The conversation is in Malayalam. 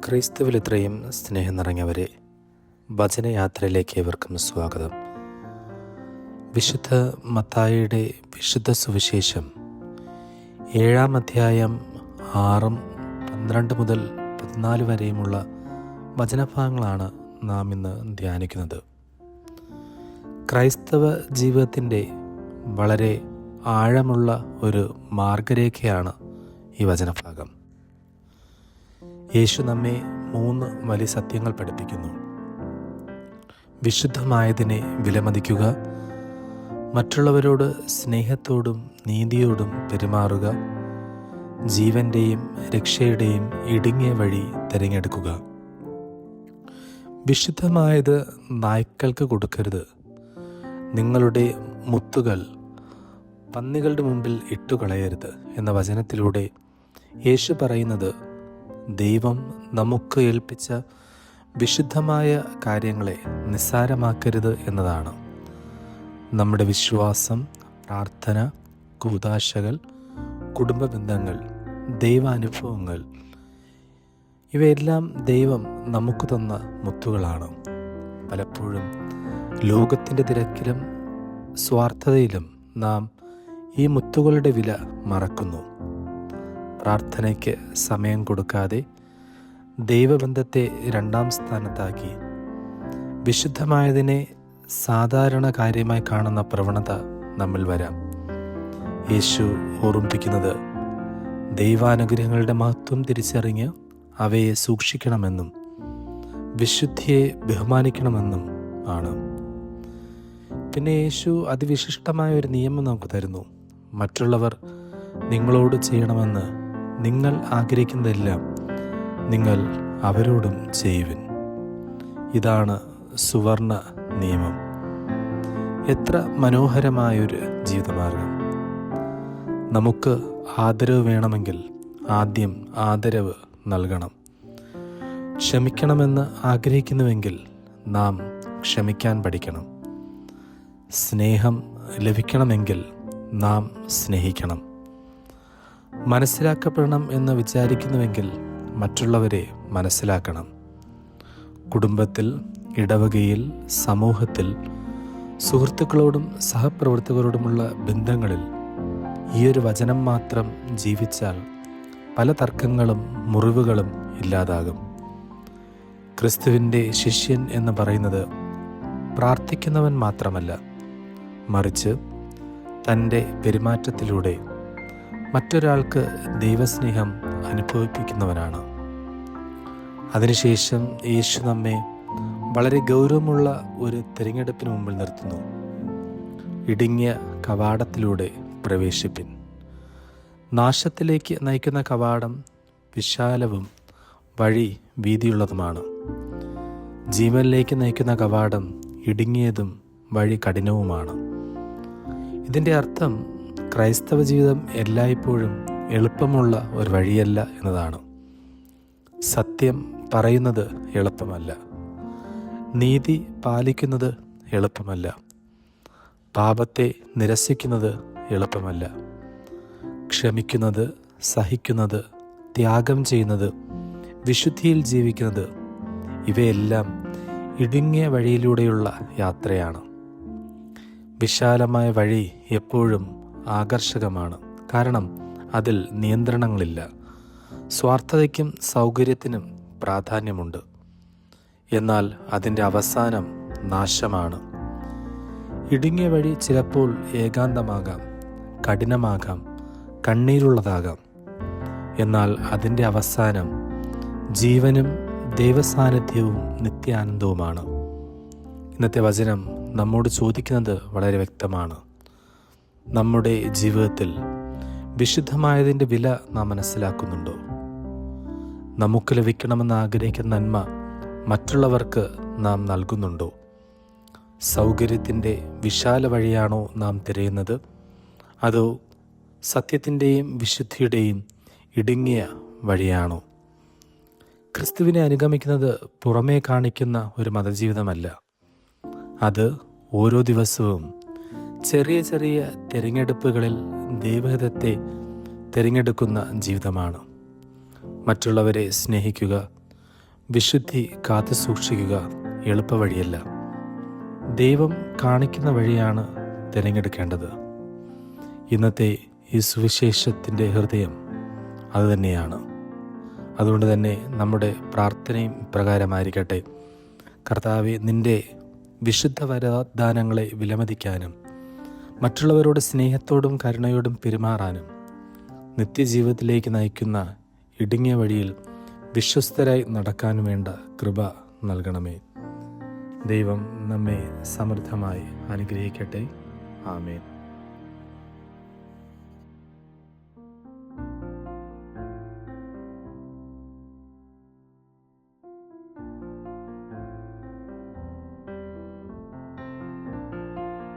ക്രിസ്തുവിൽ ഇത്രയും സ്നേഹം നിറഞ്ഞവരെ, വചനയാത്രയിലേക്ക് ഏവർക്കും സ്വാഗതം. വിശുദ്ധ മത്തായിയുടെ വിശുദ്ധ സുവിശേഷം 7-ാം അധ്യായം 6-12 മുതൽ 14 വരെയുമുള്ള വചനഭാഗങ്ങളാണ് നാം ഇന്ന് ധ്യാനിക്കുന്നത്. ക്രൈസ്തവ ജീവിതത്തിൻ്റെ വളരെ ആഴമുള്ള ഒരു മാർഗരേഖയാണ് ഈ വചനഭാഗം. യേശു നമ്മെ 3 വലിയ സത്യങ്ങൾ പഠിപ്പിക്കുന്നു. വിശുദ്ധമായതിനെ വിലമതിക്കുക, മറ്റുള്ളവരോട് സ്നേഹത്തോടും നീതിയോടും പെരുമാറുക, ജീവൻ്റെയും രക്ഷയുടെയും ഇടുങ്ങിയ വഴി തിരഞ്ഞെടുക്കുക. വിശുദ്ധമായത് നായ്ക്കൾക്ക് കൊടുക്കരുത്, നിങ്ങളുടെ മുത്തുകൾ പന്നികളുടെ മുമ്പിൽ ഇട്ടുകളയരുത് എന്ന വചനത്തിലൂടെ യേശു പറയുന്നത് ദൈവം നമുക്ക് ഏൽപ്പിച്ച വിശുദ്ധമായ കാര്യങ്ങളെ നിസ്സാരമാക്കരുത് എന്നതാണ്. നമ്മുടെ വിശ്വാസം, പ്രാർത്ഥന, കൂദാശകൾ, കുടുംബ ബന്ധങ്ങൾ, ദൈവാനുഭവങ്ങൾ ഇവയെല്ലാം ദൈവം നമുക്ക് തന്ന മുത്തുകളാണ്. പലപ്പോഴും ലോകത്തിൻ്റെ തിരക്കിലും സ്വാർത്ഥതയിലും നാം ഈ മുത്തുകളുടെ വില മറക്കുന്നു. പ്രാർത്ഥനയ്ക്ക് സമയം കൊടുക്കാതെ ദൈവബന്ധത്തെ 2-ാം സ്ഥാനത്താക്കി വിശുദ്ധമായതിനെ സാധാരണ കാര്യമായി കാണുന്ന പ്രവണത നമ്മിൽ വരാം. യേശു ഓർമ്മിപ്പിക്കുന്നത് ദൈവാനുഗ്രഹങ്ങളുടെ മഹത്വം തിരിച്ചറിഞ്ഞ് അവയെ സൂക്ഷിക്കണമെന്നും വിശുദ്ധിയെ ബഹുമാനിക്കണമെന്നും ആണ്. പിന്നെ യേശു അതിവിശിഷ്ടമായ ഒരു നിയമം നമുക്ക് തരുന്നു. മറ്റുള്ളവർ നിങ്ങളോട് ചെയ്യണമെന്ന് നിങ്ങൾ ആഗ്രഹിക്കുന്നതെല്ലാം നിങ്ങൾ അവരോടും ചെയ്യുവിൻ. ഇതാണ് സുവർണ നിയമം. എത്ര മനോഹരമായൊരു ജീവിതമാർഗം! നമുക്ക് ആദരവ് വേണമെങ്കിൽ ആദ്യം ആദരവ് നൽകണം. ക്ഷമിക്കണമെന്ന് ആഗ്രഹിക്കുന്നുവെങ്കിൽ നാം ക്ഷമിക്കാൻ പഠിക്കണം. സ്നേഹം ലഭിക്കണമെങ്കിൽ നാം സ്നേഹിക്കണം. മനസ്സിലാക്കപ്പെടണം എന്ന് വിചാരിക്കുന്നുവെങ്കിൽ മറ്റുള്ളവരെ മനസ്സിലാക്കണം. കുടുംബത്തിൽ, ഇടവകയിൽ, സമൂഹത്തിൽ, സുഹൃത്തുക്കളോടും സഹപ്രവർത്തകരോടുമുള്ള ബന്ധങ്ങളിൽ ഈയൊരു വചനം മാത്രം ജീവിച്ചാൽ പല തർക്കങ്ങളും മുറിവുകളും ഇല്ലാതാകും. ക്രിസ്തുവിൻ്റെ ശിഷ്യൻ എന്ന് പറയുന്നത് പ്രാർത്ഥിക്കുന്നവൻ മാത്രമല്ല, മറിച്ച് തൻ്റെ പെരുമാറ്റത്തിലൂടെ മറ്റൊരാൾക്ക് ദൈവസ്നേഹം അനുഭവിപ്പിക്കുന്നവനാണ്. അതിനുശേഷം യേശു നമ്മെ വളരെ ഗൗരവമുള്ള ഒരു തിരഞ്ഞെടുപ്പിന് മുമ്പിൽ നിർത്തുന്നു. ഇടുങ്ങിയ കവാടത്തിലൂടെ പ്രവേശിപ്പിൻ. നാശത്തിലേക്ക് നയിക്കുന്ന കവാടം വിശാലവും വഴി വീതിയുള്ളതുമാണ്. ജീവനിലേക്ക് നയിക്കുന്ന കവാടം ഇടുങ്ങിയതും വഴി കഠിനവുമാണ്. ഇതിൻ്റെ അർത്ഥം ക്രൈസ്തവ ജീവിതം എല്ലായ്പ്പോഴും എളുപ്പമുള്ള ഒരു വഴിയല്ല എന്നതാണ്. സത്യം പറയുന്നത് എളുപ്പമല്ല, നീതി പാലിക്കുന്നത് എളുപ്പമല്ല, പാപത്തെ നിരസിക്കുന്നത് എളുപ്പമല്ല, ക്ഷമിക്കുന്നത്, സഹിക്കുന്നത്, ത്യാഗം ചെയ്യുന്നത്, വിശുദ്ധിയിൽ ജീവിക്കുന്നത് ഇവയെല്ലാം ഇടുങ്ങിയ വഴിയിലൂടെയുള്ള യാത്രയാണ്. വിശാലമായ വഴി എപ്പോഴും ആകർഷകമാണ്, കാരണം അതിൽ നിയന്ത്രണങ്ങളില്ല. സ്വാർത്ഥതയ്ക്കും സൗകര്യത്തിനും പ്രാധാന്യമുണ്ട്. എന്നാൽ അതിൻ്റെ അവസാനം നാശമാണ്. ഇടുങ്ങിയ വഴി ചിലപ്പോൾ ഏകാന്തമാകാം, കഠിനമാകാം, കണ്ണീരുള്ളതാകാം. എന്നാൽ അതിൻ്റെ അവസാനം ജീവനും ദൈവസാന്നിധ്യവും നിത്യാനന്ദവുമാണ്. ഇന്നത്തെ വചനം നമ്മോട് ചോദിക്കുന്നത് വളരെ വ്യക്തമാണ്. നമ്മുടെ ജീവിതത്തിൽ വിശുദ്ധമായതിൻ്റെ വില നാം മനസ്സിലാക്കുന്നുണ്ടോ? നമുക്ക് ലഭിക്കണമെന്ന് ആഗ്രഹിക്കുന്ന നന്മ മറ്റുള്ളവർക്ക് നാം നൽകുന്നുണ്ടോ? സൗകര്യത്തിൻ്റെ വിശാല വഴിയാണോ നാം തിരയുന്നത്, അതോ സത്യത്തിൻ്റെയും വിശുദ്ധിയുടെയും ഇടുങ്ങിയ വഴിയാണോ? ക്രിസ്തുവിനെ അനുഗമിക്കുന്നത് പുറമേ കാണിക്കുന്ന ഒരു മതജീവിതമല്ല. അത് ഓരോ ദിവസവും ചെറിയ ചെറിയ തിരഞ്ഞെടുപ്പുകളിൽ ദൈവഹിതത്തെ തിരഞ്ഞെടുക്കുന്ന ജീവിതമാണ്. മറ്റുള്ളവരെ സ്നേഹിക്കുക, വിശുദ്ധി കാത്തു സൂക്ഷിക്കുക എളുപ്പവഴിയല്ല. ദൈവം കാണിക്കുന്ന വഴിയാണ് തിരഞ്ഞെടുക്കേണ്ടത്. ഇന്നത്തെ ഈ സുവിശേഷത്തിൻ്റെ ഹൃദയം അതുതന്നെയാണ്. അതുകൊണ്ട് തന്നെ നമ്മുടെ പ്രാർത്ഥനയും ഇപ്രകാരമായിരിക്കട്ടെ: കർത്താവേ, നിൻ്റെ വിശുദ്ധ വരദാനങ്ങളെ വിലമതിക്കാനും മറ്റുള്ളവരോട് സ്നേഹത്തോടും കരുണയോടും പെരുമാറാനും നിത്യജീവിതത്തിലേക്ക് നയിക്കുന്ന ഇടുങ്ങിയ വഴിയിൽ വിശ്വസ്തരായി നടക്കാനും വേണ്ട കൃപ നൽകണമേ. ദൈവം നമ്മെ സമൃദ്ധമായി അനുഗ്രഹിക്കട്ടെ. ആമേൻ.